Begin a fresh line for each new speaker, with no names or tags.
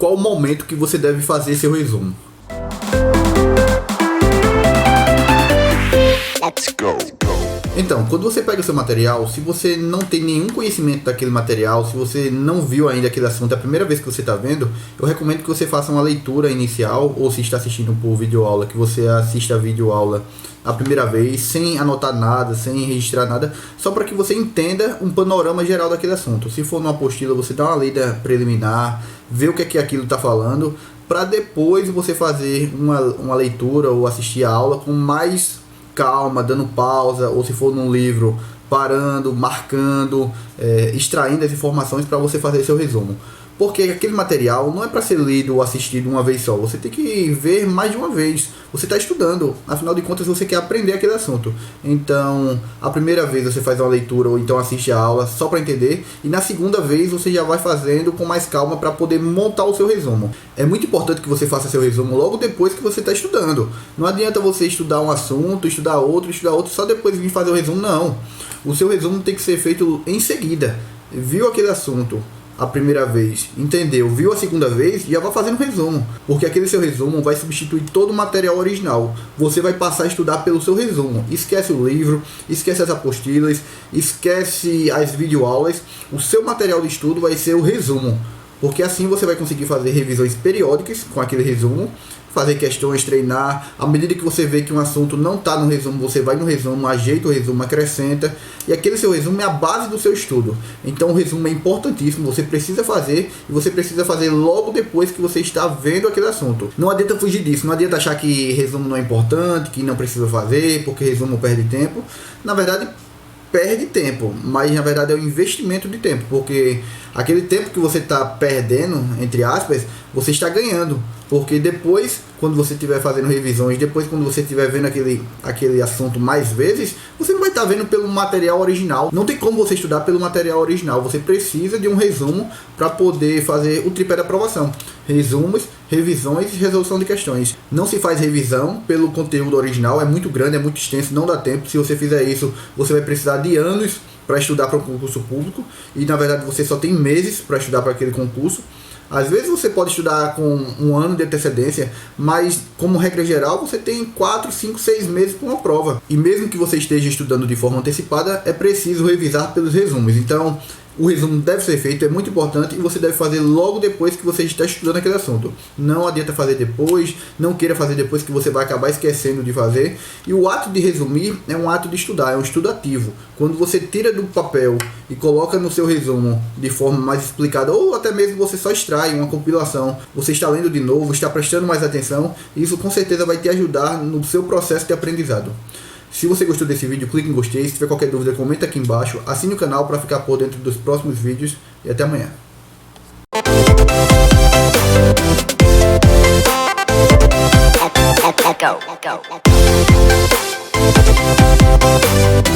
qual o momento que você deve fazer seu resumo.
Let's go.
Então, quando você pega o seu material, se você não tem nenhum conhecimento daquele material, se você não viu ainda aquele assunto, é a primeira vez que você está vendo, eu recomendo que você faça uma leitura inicial, ou se está assistindo por videoaula, que você assista a videoaula a primeira vez, sem anotar nada, sem registrar nada, só para que você entenda um panorama geral daquele assunto. Se for numa apostila, você dá uma lida preliminar, vê o que é que aquilo está falando, para depois você fazer uma leitura ou assistir a aula com mais calma, dando pausa, ou se for num livro, parando, marcando, extraindo as informações para você fazer seu resumo. Porque aquele material não é para ser lido ou assistido uma vez só, você tem que ver mais de uma vez. Você está estudando, afinal de contas você quer aprender aquele assunto. Então, a primeira vez você faz uma leitura ou então assiste a aula só para entender, e na segunda vez você já vai fazendo com mais calma para poder montar o seu resumo. É muito importante que você faça seu resumo logo depois que você está estudando. Não adianta você estudar um assunto, estudar outro, só depois vir fazer o resumo, não. O seu resumo tem que ser feito em seguida. Viu aquele assunto a primeira vez, entendeu, viu a segunda vez, já vai fazendo resumo, porque aquele seu resumo vai substituir todo o material original. Você vai passar a estudar pelo seu resumo, esquece o livro, esquece as apostilas, esquece as videoaulas. O seu material de estudo vai ser o resumo, porque assim você vai conseguir fazer revisões periódicas com aquele resumo, fazer questões, treinar. À medida que você vê que um assunto não está no resumo, você vai no resumo, ajeita o resumo, acrescenta, e aquele seu resumo é a base do seu estudo. Então o resumo é importantíssimo, você precisa fazer, e você precisa fazer logo depois que você está vendo aquele assunto. Não adianta fugir disso, não adianta achar que resumo não é importante, que não precisa fazer, porque resumo perde tempo. Na verdade, perde tempo, mas na verdade é um investimento de tempo, porque aquele tempo que você está perdendo, entre aspas, você está ganhando, porque depois, quando você estiver fazendo revisões, depois quando você estiver vendo aquele assunto mais vezes, você não vai estar vendo pelo material original. Não tem como você estudar pelo material original, você precisa de um resumo para poder fazer o tripé da aprovação: resumos, revisões e resolução de questões. Não se faz revisão pelo conteúdo original, é muito grande, é muito extenso, não dá tempo. Se você fizer isso, você vai precisar de anos para estudar para um concurso público, e na verdade você só tem meses para estudar para aquele concurso. Às vezes você pode estudar com um ano de antecedência, mas como regra geral você tem 4, 5, 6 meses para uma prova. E mesmo que você esteja estudando de forma antecipada, é preciso revisar pelos resumos. Então o resumo deve ser feito, é muito importante, e você deve fazer logo depois que você está estudando aquele assunto. Não adianta fazer depois, não queira fazer depois, que você vai acabar esquecendo de fazer. E o ato de resumir é um ato de estudar, é um estudo ativo. Quando você tira do papel e coloca no seu resumo de forma mais explicada, ou até mesmo você só extrai uma compilação, você está lendo de novo, está prestando mais atenção, isso com certeza vai te ajudar no seu processo de aprendizado. Se você gostou desse vídeo, clique em gostei. Se tiver qualquer dúvida, comenta aqui embaixo. Assine o canal para ficar por dentro dos próximos vídeos. E até amanhã.
Let's go.